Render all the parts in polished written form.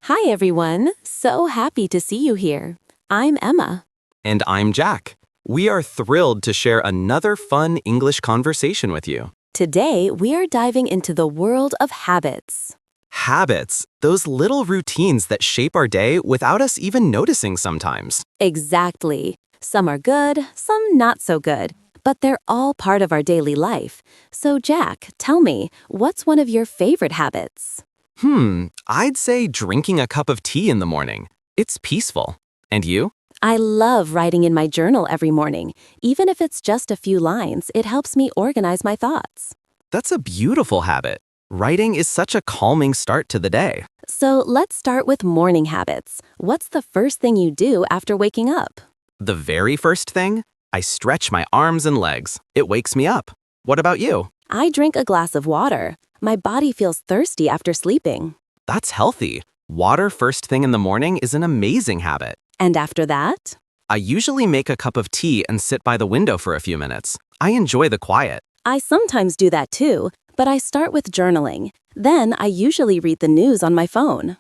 Hi, everyone. So happy to see you here. I'm Emma. And I'm Jack. We are thrilled to share another fun English conversation with you. Today, we are diving into the world of habits. Habits, those little routines that shape our day without us even noticing sometimes. Exactly. Some are good, some not so good, but they're all part of our daily life. So, Jack, tell me, what's one of your favorite habits? I'd say drinking a cup of tea in the morning. It's peaceful. And you? I love writing in my journal every morning. Even if it's just a few lines, it helps me organize my thoughts. That's a beautiful habit. Writing is such a calming start to the day. So, let's start with morning habits. What's the first thing you do after waking up? The very first thing, I stretch my arms and legs. It wakes me up. What about you? I drink a glass of water. My body feels thirsty after sleeping. That's healthy. Water first thing in the morning is an amazing habit. And after that? I usually make a cup of tea and sit by the window for a few minutes. I enjoy the quiet. I sometimes do that too, but I start with journaling. Then I usually read the news on my phone.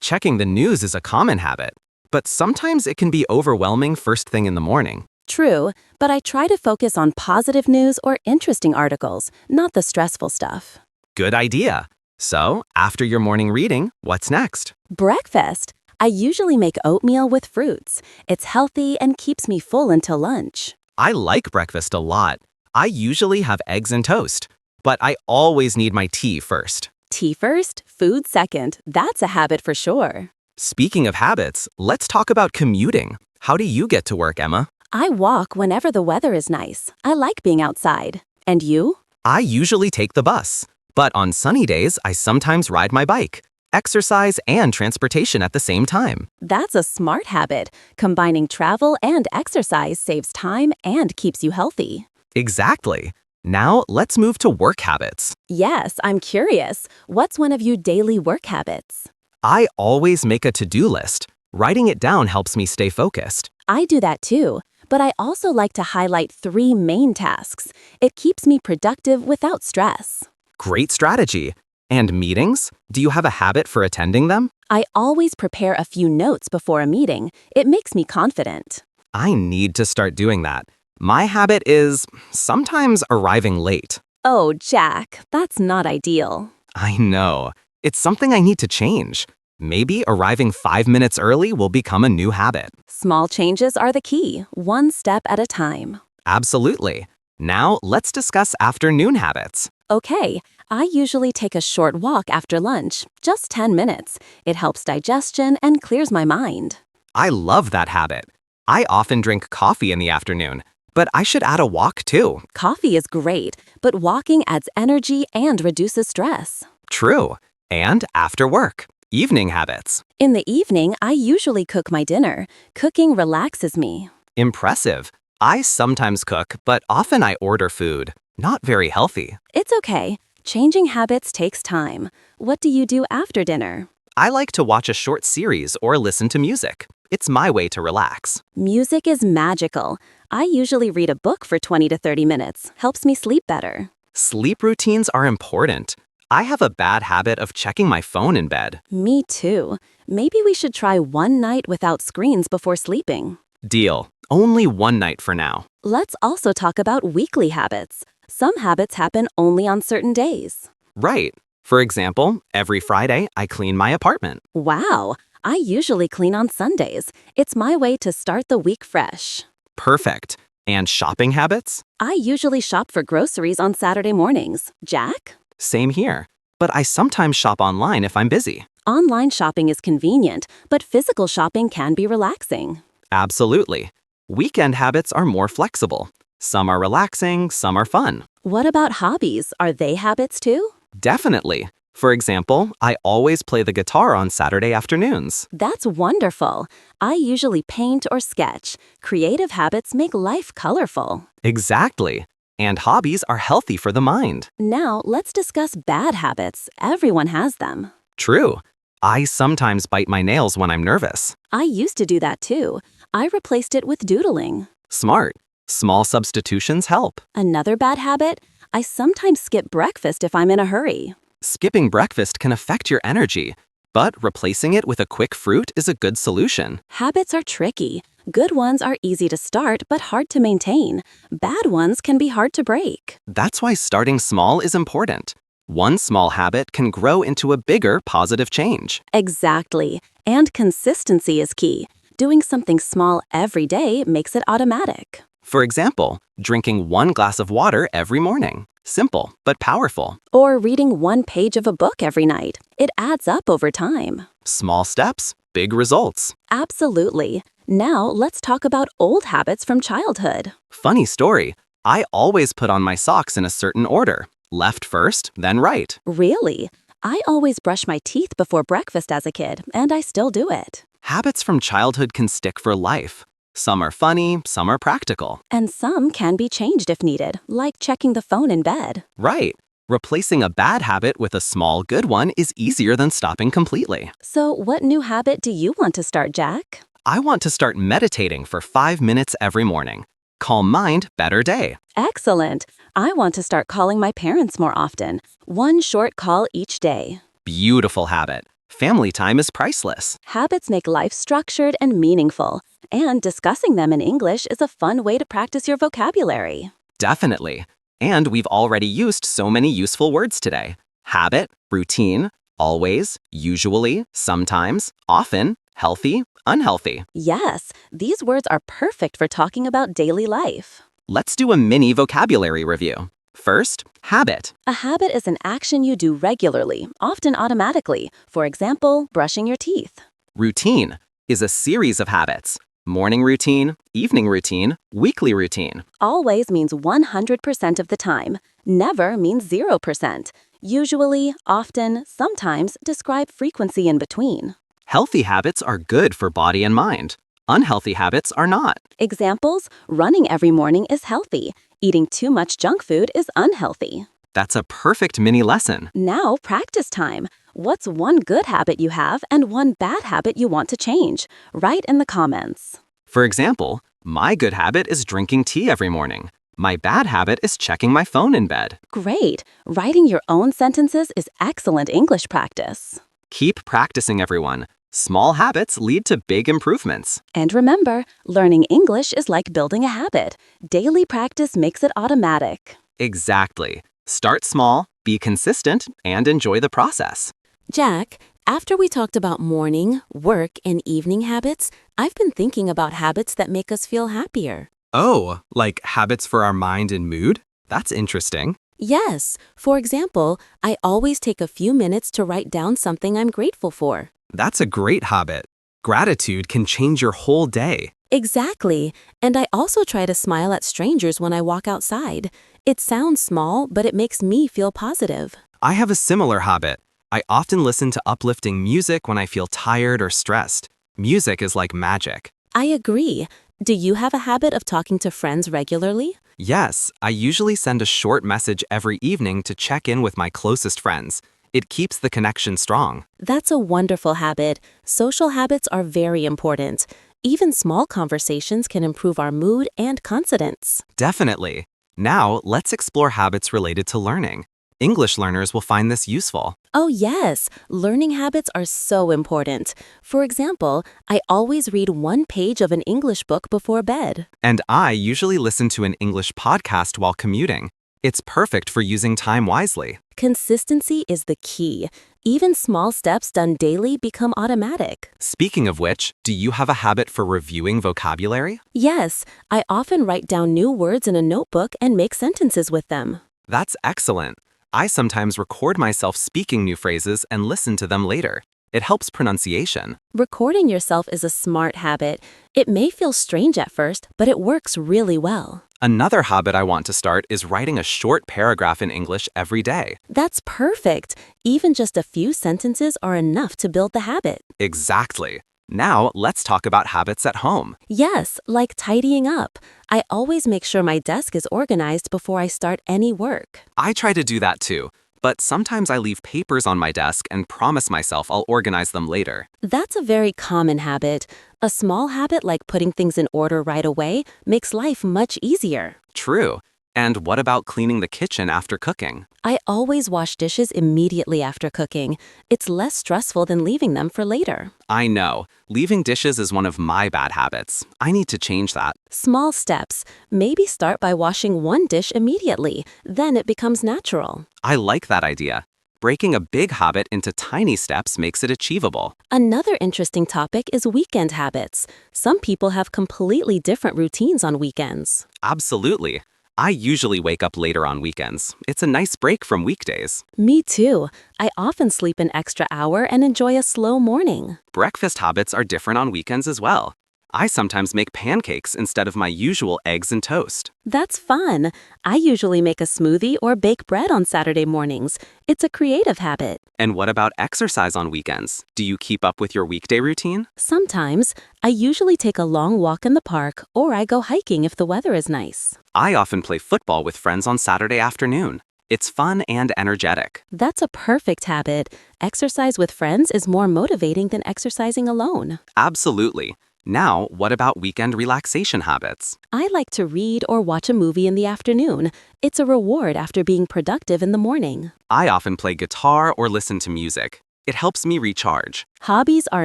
Checking the news is a common habit. But sometimes it can be overwhelming first thing in the morning. True, but I try to focus on positive news or interesting articles, not the stressful stuff. Good idea. So, after your morning reading, what's next? Breakfast. I usually make oatmeal with fruits. It's healthy and keeps me full until lunch. I like breakfast a lot. I usually have eggs and toast. But I always need my tea first. Tea first, food second. That's a habit for sure. Speaking of habits, let's talk about commuting. How do you get to work, Emma? I walk whenever the weather is nice. I like being outside. And you? I usually take the bus. But on sunny days, I sometimes ride my bike. Exercise and transportation at the same time. That's a smart habit. Combining travel and exercise saves time and keeps you healthy. Exactly. Now, let's move to work habits. Yes, I'm curious. What's one of your daily work habits? I always make a to-do list. Writing it down helps me stay focused. I do that too, but I also like to highlight 3 main tasks. It keeps me productive without stress. Great strategy. And meetings? Do you have a habit for attending them? I always prepare a few notes before a meeting. It makes me confident. I need to start doing that. My habit is sometimes arriving late. Oh, Jack, that's not ideal. I know. It's something I need to change. Maybe arriving 5 minutes early will become a new habit. Small changes are the key, one step at a time. Absolutely. Now, let's discuss afternoon habits. Okay, I usually take a short walk after lunch, just 10 minutes. It helps digestion and clears my mind. I love that habit. I often drink coffee in the afternoon, but I should add a walk too. Coffee is great, but walking adds energy and reduces stress. True. And after work, evening habits. In the evening, I usually cook my dinner. Cooking relaxes me. Impressive. I sometimes cook, but often I order food. Not very healthy. It's okay. Changing habits takes time. What do you do after dinner? I like to watch a short series or listen to music. It's my way to relax. Music is magical. I usually read a book for 20 to 30 minutes. Helps me sleep better. Sleep routines are important. I have a bad habit of checking my phone in bed. Me too. Maybe we should try one night without screens before sleeping. Deal. Only one night for now. Let's also talk about weekly habits. Some habits happen only on certain days. Right. For example, every Friday, I clean my apartment. Wow, I usually clean on Sundays. It's my way to start the week fresh. Perfect. And shopping habits? I usually shop for groceries on Saturday mornings. Jack? Same here. But I sometimes shop online if I'm busy. Online shopping is convenient, but physical shopping can be relaxing. Absolutely. Weekend habits are more flexible. Some are relaxing, some are fun. What about hobbies? Are they habits too? Definitely. For example, I always play the guitar on Saturday afternoons. That's wonderful. I usually paint or sketch. Creative habits make life colorful. Exactly. And hobbies are healthy for the mind. Now, let's discuss bad habits. Everyone has them. True. I sometimes bite my nails when I'm nervous. I used to do that too. I replaced it with doodling. Smart. Small substitutions help. Another bad habit? I sometimes skip breakfast if I'm in a hurry. Skipping breakfast can affect your energy, but replacing it with a quick fruit is a good solution. Habits are tricky. Good ones are easy to start but hard to maintain. Bad ones can be hard to break. That's why starting small is important. One small habit can grow into a bigger positive change. Exactly. And consistency is key. Doing something small every day makes it automatic. For example, drinking 1 glass of water every morning. Simple, but powerful. Or reading 1 page of a book every night. It adds up over time. Small steps, big results. Absolutely. Now let's talk about old habits from childhood. Funny story, I always put on my socks in a certain order. Left first, then right. Really? I always brush my teeth before breakfast as a kid, and I still do it. Habits from childhood can stick for life. Some are funny, some are practical. And some can be changed if needed, like checking the phone in bed. Right. Replacing a bad habit with a small good one is easier than stopping completely. So what new habit do you want to start, Jack? I want to start meditating for 5 minutes every morning. Calm mind, better day. Excellent. I want to start calling my parents more often. 1 short call each day. Beautiful habit. Family time is priceless. Habits make life structured and meaningful, and discussing them in English is a fun way to practice your vocabulary. Definitely. And we've already used so many useful words today. Habit, routine, always, usually, sometimes, often, healthy, unhealthy. Yes, these words are perfect for talking about daily life. Let's do a mini vocabulary review. First, habit. A habit is an action you do regularly, often automatically. For example, brushing your teeth. Routine is a series of habits. Morning routine, evening routine, weekly routine. Always means 100% of the time. Never means 0%. Usually, often, sometimes describe frequency in between. Healthy habits are good for body and mind. Unhealthy habits are not. Examples: running every morning is healthy. Eating too much junk food is unhealthy. That's a perfect mini lesson. Now, practice time. What's one good habit you have and one bad habit you want to change? Write in the comments. For example, my good habit is drinking tea every morning. My bad habit is checking my phone in bed. Great. Writing your own sentences is excellent English practice. Keep practicing, everyone. Small habits lead to big improvements. And remember, learning English is like building a habit. Daily practice makes it automatic. Exactly. Start small, be consistent, and enjoy the process. Jack, after we talked about morning, work, and evening habits, I've been thinking about habits that make us feel happier. Oh, like habits for our mind and mood? That's interesting. Yes. For example, I always take a few minutes to write down something I'm grateful for. That's a great habit. Gratitude can change your whole day. Exactly. And I also try to smile at strangers when I walk outside. It sounds small, but it makes me feel positive. I have a similar habit. I often listen to uplifting music when I feel tired or stressed. Music is like magic. I agree. Do you have a habit of talking to friends regularly? Yes, I usually send a short message every evening to check in with my closest friends. It keeps the connection strong. That's a wonderful habit. Social habits are very important. Even small conversations can improve our mood and confidence. Definitely. Now, let's explore habits related to learning. English learners will find this useful. Oh yes, learning habits are so important. For example, I always read 1 page of an English book before bed. And I usually listen to an English podcast while commuting. It's perfect for using time wisely. Consistency is the key. Even small steps done daily become automatic. Speaking of which, do you have a habit for reviewing vocabulary? Yes, I often write down new words in a notebook and make sentences with them. That's excellent. I sometimes record myself speaking new phrases and listen to them later. It helps pronunciation. Recording yourself is a smart habit. It may feel strange at first, but it works really well. Another habit I want to start is writing a short paragraph in English every day. That's perfect. Even just a few sentences are enough to build the habit. Exactly. Now, let's talk about habits at home. Yes, like tidying up. I always make sure my desk is organized before I start any work. I try to do that too, but sometimes I leave papers on my desk and promise myself I'll organize them later. That's a very common habit. A small habit like putting things in order right away makes life much easier. True. And what about cleaning the kitchen after cooking? I always wash dishes immediately after cooking. It's less stressful than leaving them for later. I know. Leaving dishes is one of my bad habits. I need to change that. Small steps. Maybe start by washing one dish immediately. Then it becomes natural. I like that idea. Breaking a big habit into tiny steps makes it achievable. Another interesting topic is weekend habits. Some people have completely different routines on weekends. Absolutely. I usually wake up later on weekends. It's a nice break from weekdays. Me too. I often sleep an extra hour and enjoy a slow morning. Breakfast habits are different on weekends as well. I sometimes make pancakes instead of my usual eggs and toast. That's fun. I usually make a smoothie or bake bread on Saturday mornings. It's a creative habit. And what about exercise on weekends? Do you keep up with your weekday routine? Sometimes, I usually take a long walk in the park or I go hiking if the weather is nice. I often play football with friends on Saturday afternoon. It's fun and energetic. That's a perfect habit. Exercise with friends is more motivating than exercising alone. Absolutely. Now, what about weekend relaxation habits? I like to read or watch a movie in the afternoon. It's a reward after being productive in the morning. I often play guitar or listen to music. It helps me recharge. Hobbies are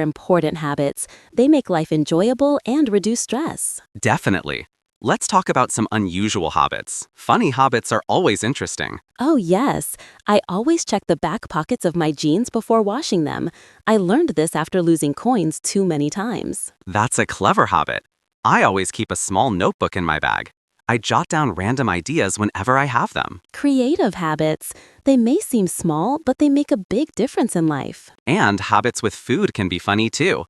important habits. They make life enjoyable and reduce stress. Definitely. Let's talk about some unusual habits. Funny habits are always interesting. Oh, yes. I always check the back pockets of my jeans before washing them. I learned this after losing coins too many times. That's a clever habit. I always keep a small notebook in my bag. I jot down random ideas whenever I have them. Creative habits. They may seem small, but they make a big difference in life. And habits with food can be funny too.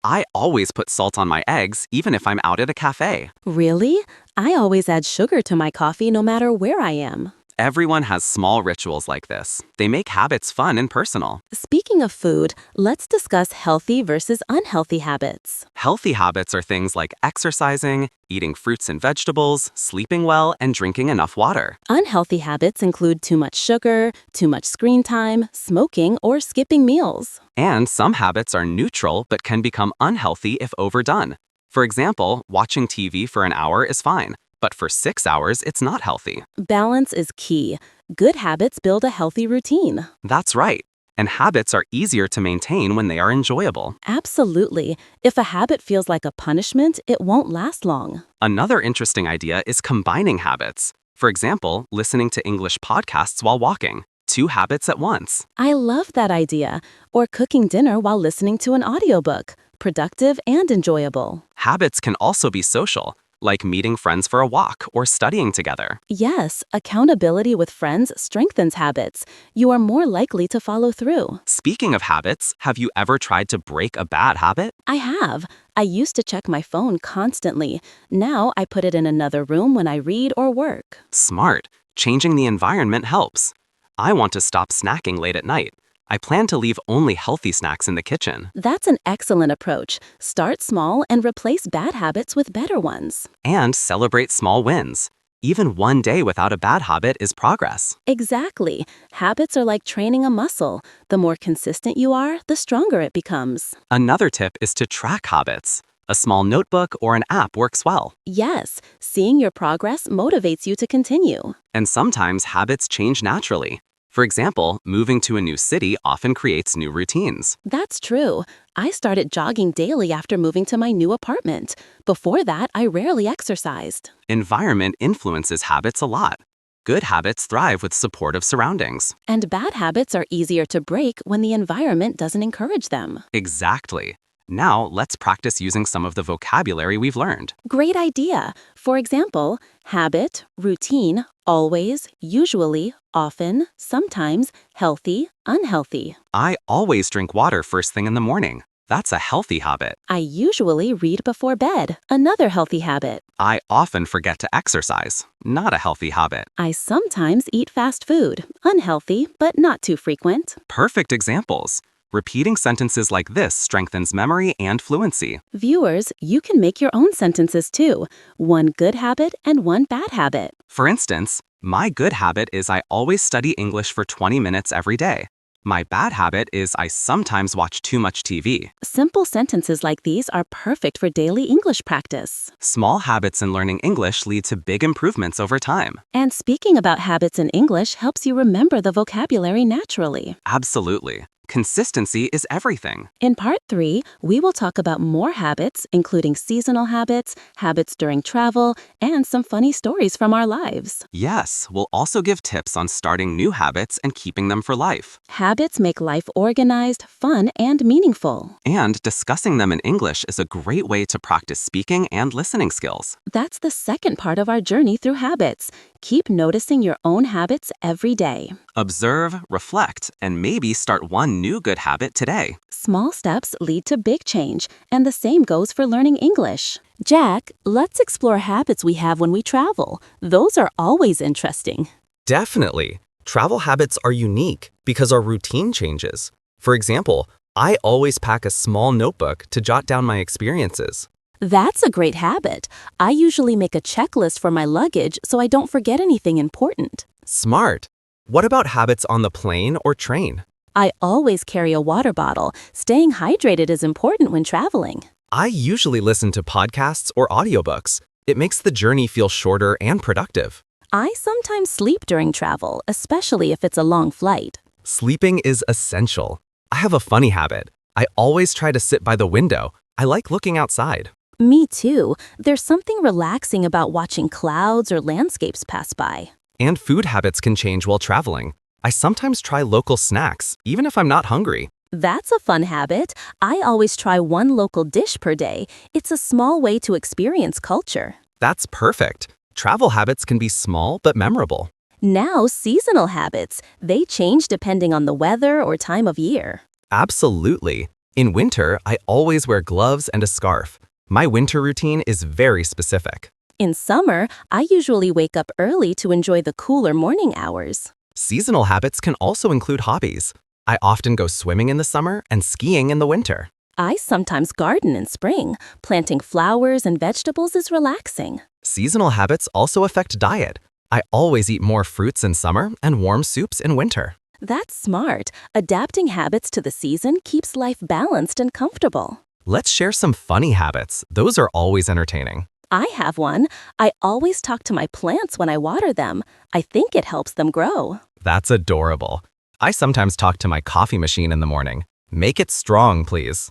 I always put salt on my eggs, even if I'm out at a cafe. Really? I always add sugar to my coffee no matter where I am. Everyone has small rituals like this. They make habits fun and personal. Speaking of food, let's discuss healthy versus unhealthy habits. Healthy habits are things like exercising, eating fruits and vegetables, sleeping well, and drinking enough water. Unhealthy habits include too much sugar, too much screen time, smoking, or skipping meals. And some habits are neutral but can become unhealthy if overdone. For example, watching TV for an hour is fine, but for 6 hours, it's not healthy. Balance is key. Good habits build a healthy routine. That's right. And habits are easier to maintain when they are enjoyable. Absolutely. If a habit feels like a punishment, it won't last long. Another interesting idea is combining habits. For example, listening to English podcasts while walking. 2 habits at once. I love that idea. Or cooking dinner while listening to an audiobook. Productive and enjoyable. Habits can also be social, like meeting friends for a walk or studying together. Yes, accountability with friends strengthens habits. You are more likely to follow through. Speaking of habits, have you ever tried to break a bad habit? I have. I used to check my phone constantly. Now I put it in another room when I read or work. Smart. Changing the environment helps. I want to stop snacking late at night. I plan to leave only healthy snacks in the kitchen. That's an excellent approach. Start small and replace bad habits with better ones. And celebrate small wins. Even one day without a bad habit is progress. Exactly. Habits are like training a muscle. The more consistent you are, the stronger it becomes. Another tip is to track habits. A small notebook or an app works well. Yes, seeing your progress motivates you to continue. And sometimes habits change naturally. For example, moving to a new city often creates new routines. That's true. I started jogging daily after moving to my new apartment. Before that, I rarely exercised. Environment influences habits a lot. Good habits thrive with supportive surroundings. And bad habits are easier to break when the environment doesn't encourage them. Exactly. Now, let's practice using some of the vocabulary we've learned. Great idea. For example, habit, routine, always, usually, often, sometimes, healthy, unhealthy. I always drink water first thing in the morning. That's a healthy habit. I usually read before bed, another healthy habit. I often forget to exercise. Not a healthy habit. I sometimes eat fast food, unhealthy, but not too frequent. Perfect examples. Repeating sentences like this strengthens memory and fluency. Viewers, you can make your own sentences too. One good habit and one bad habit. For instance, my good habit is I always study English for 20 minutes every day. My bad habit is I sometimes watch too much TV. Simple sentences like these are perfect for daily English practice. Small habits in learning English lead to big improvements over time. And speaking about habits in English helps you remember the vocabulary naturally. Absolutely. Consistency is everything. In part 3, we will talk about more habits, including seasonal habits, habits during travel, and some funny stories from our lives. Yes, we'll also give tips on starting new habits and keeping them for life. Habits make life organized, fun, and meaningful. And discussing them in English is a great way to practice speaking and listening skills. That's the second part of our journey through habits. Keep noticing your own habits every day. Observe, reflect, and maybe start one new good habit today. Small steps lead to big change, and the same goes for learning English. Jack, let's explore habits we have when we travel. Those are always interesting. Definitely. Travel habits are unique because our routine changes. For example, I always pack a small notebook to jot down my experiences. That's a great habit. I usually make a checklist for my luggage so I don't forget anything important. Smart. What about habits on the plane or train? I always carry a water bottle. Staying hydrated is important when traveling. I usually listen to podcasts or audiobooks. It makes the journey feel shorter and productive. I sometimes sleep during travel, especially if it's a long flight. Sleeping is essential. I have a funny habit. I always try to sit by the window. I like looking outside. Me too. There's something relaxing about watching clouds or landscapes pass by. And food habits can change while traveling. I sometimes try local snacks, even if I'm not hungry. That's a fun habit. I always try one local dish per day. It's a small way to experience culture. That's perfect. Travel habits can be small but memorable. Now, seasonal habits. They change depending on the weather or time of year. Absolutely. In winter, I always wear gloves and a scarf. My winter routine is very specific. In summer, I usually wake up early to enjoy the cooler morning hours. Seasonal habits can also include hobbies. I often go swimming in the summer and skiing in the winter. I sometimes garden in spring. Planting flowers and vegetables is relaxing. Seasonal habits also affect diet. I always eat more fruits in summer and warm soups in winter. That's smart. Adapting habits to the season keeps life balanced and comfortable. Let's share some funny habits. Those are always entertaining. I have one. I always talk to my plants when I water them. I think it helps them grow. That's adorable. I sometimes talk to my coffee machine in the morning. Make it strong, please.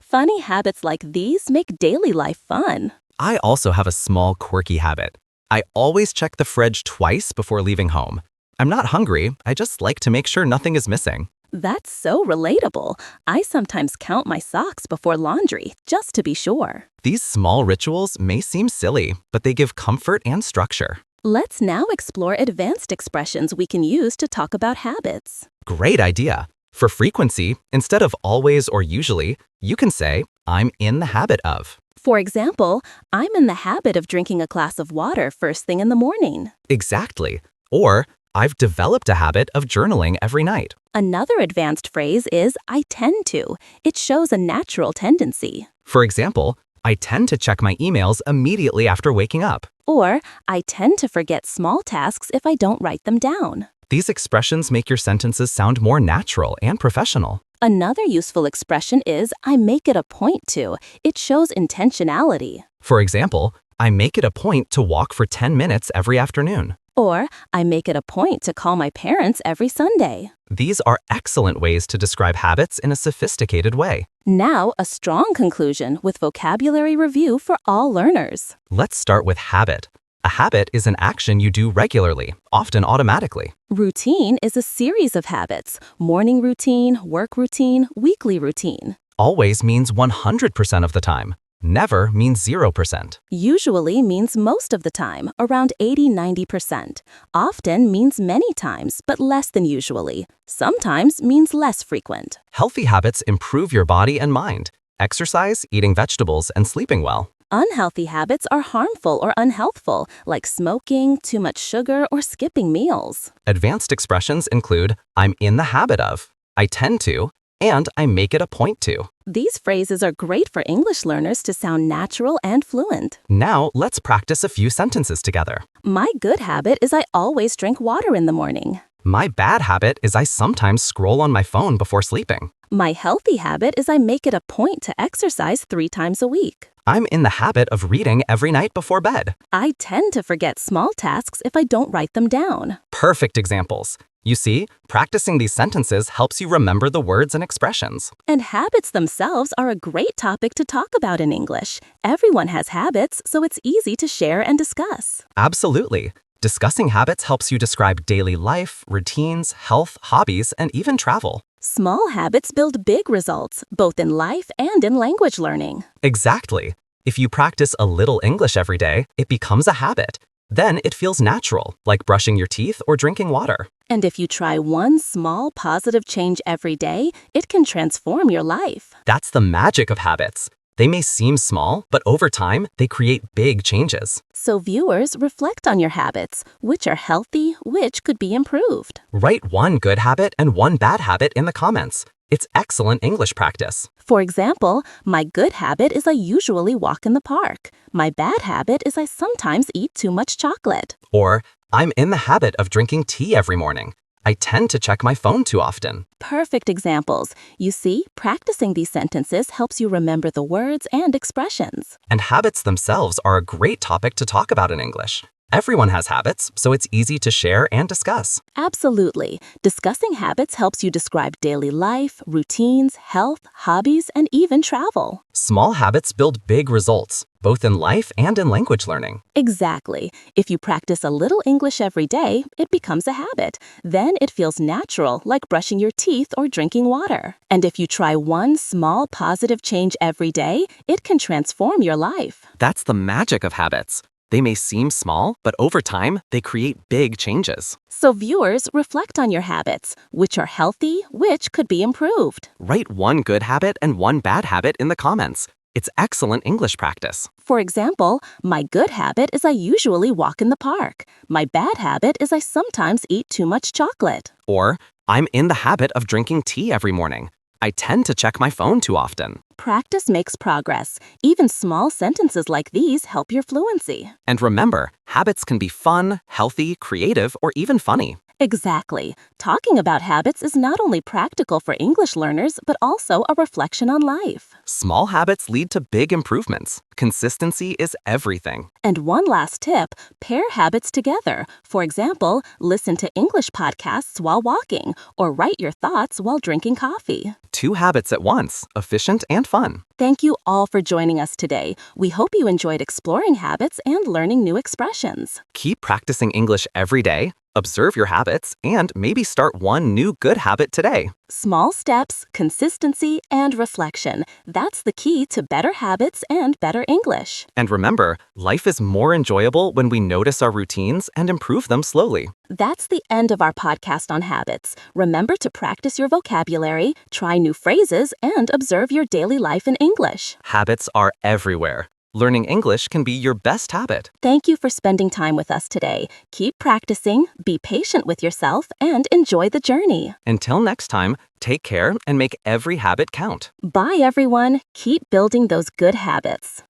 Funny habits like these make daily life fun. I also have a small quirky habit. I always check the fridge twice before leaving home. I'm not hungry, I just like to make sure nothing is missing. That's so relatable. I sometimes count my socks before laundry, just to be sure. These small rituals may seem silly, but they give comfort and structure. Let's now explore advanced expressions we can use to talk about habits. Great idea. For frequency, instead of always or usually, you can say, I'm in the habit of. For example, I'm in the habit of drinking a glass of water first thing in the morning. Exactly. Or, I've developed a habit of journaling every night. Another advanced phrase is I tend to. It shows a natural tendency. For example, I tend to check my emails immediately after waking up. Or, I tend to forget small tasks if I don't write them down. These expressions make your sentences sound more natural and professional. Another useful expression is I make it a point to. It shows intentionality. For example, I make it a point to walk for 10 minutes every afternoon. Or, I make it a point to call my parents every Sunday. These are excellent ways to describe habits in a sophisticated way. Now, a strong conclusion with vocabulary review for all learners. Let's start with habit. A habit is an action you do regularly, often automatically. Routine is a series of habits. Morning routine, work routine, weekly routine. Always means 100% of the time. Never means 0%. Usually means most of the time, around 80–90%. Often means many times, but less than usually. Sometimes means less frequent. Healthy habits improve your body and mind. Exercise, eating vegetables, and sleeping well. Unhealthy habits are harmful or unhealthful, like smoking, too much sugar, or skipping meals. Advanced expressions include, I'm in the habit of, I tend to, and I make it a point to. These phrases are great for English learners to sound natural and fluent. Now, let's practice a few sentences together. My good habit is I always drink water in the morning. My bad habit is I sometimes scroll on my phone before sleeping. My healthy habit is I make it a point to exercise 3 times a week. I'm in the habit of reading every night before bed. I tend to forget small tasks if I don't write them down. Perfect examples. You see, practicing these sentences helps you remember the words and expressions. And habits themselves are a great topic to talk about in English. Everyone has habits, so it's easy to share and discuss. Absolutely. Discussing habits helps you describe daily life, routines, health, hobbies, and even travel. Small habits build big results, both in life and in language learning. Exactly. If you practice a little English every day, it becomes a habit. Then it feels natural, like brushing your teeth or drinking water. And if you try one small positive change every day, it can transform your life. That's the magic of habits. They may seem small, but over time, they create big changes. So viewers, reflect on your habits. Which are healthy, which could be improved? Write one good habit and one bad habit in the comments. It's excellent English practice. For example, my good habit is I usually walk in the park. My bad habit is I sometimes eat too much chocolate. Or, I'm in the habit of drinking tea every morning. I tend to check my phone too often. Perfect examples. You see, practicing these sentences helps you remember the words and expressions. And habits themselves are a great topic to talk about in English. Everyone has habits, so it's easy to share and discuss. Absolutely. Discussing habits helps you describe daily life, routines, health, hobbies, and even travel. Small habits build big results, both in life and in language learning. Exactly. If you practice a little English every day, it becomes a habit. Then it feels natural, like brushing your teeth or drinking water. And if you try one small positive change every day, it can transform your life. That's the magic of habits. They may seem small, but over time, they create big changes. So viewers, reflect on your habits. Which are healthy, which could be improved? Write one good habit and one bad habit in the comments. It's excellent English practice. For example, my good habit is I usually walk in the park. My bad habit is I sometimes eat too much chocolate. Or, I'm in the habit of drinking tea every morning. I tend to check my phone too often. Practice makes progress. Even small sentences like these help your fluency. And remember, habits can be fun, healthy, creative, or even funny. Exactly. Talking about habits is not only practical for English learners, but also a reflection on life. Small habits lead to big improvements. Consistency is everything. And one last tip, pair habits together. For example, listen to English podcasts while walking, or write your thoughts while drinking coffee. 2 habits at once, efficient and fun. Thank you all for joining us today. We hope you enjoyed exploring habits and learning new expressions. Keep practicing English every day, observe your habits, and maybe start one new good habit today. Small steps, consistency, and reflection. That's the key to better habits and better English. And remember, life is more enjoyable when we notice our routines and improve them slowly. That's the end of our podcast on habits. Remember to practice your vocabulary, try new phrases, and observe your daily life in English. Habits are everywhere. Learning English can be your best habit. Thank you for spending time with us today. Keep practicing, be patient with yourself, and enjoy the journey. Until next time, take care and make every habit count. Bye, everyone. Keep building those good habits.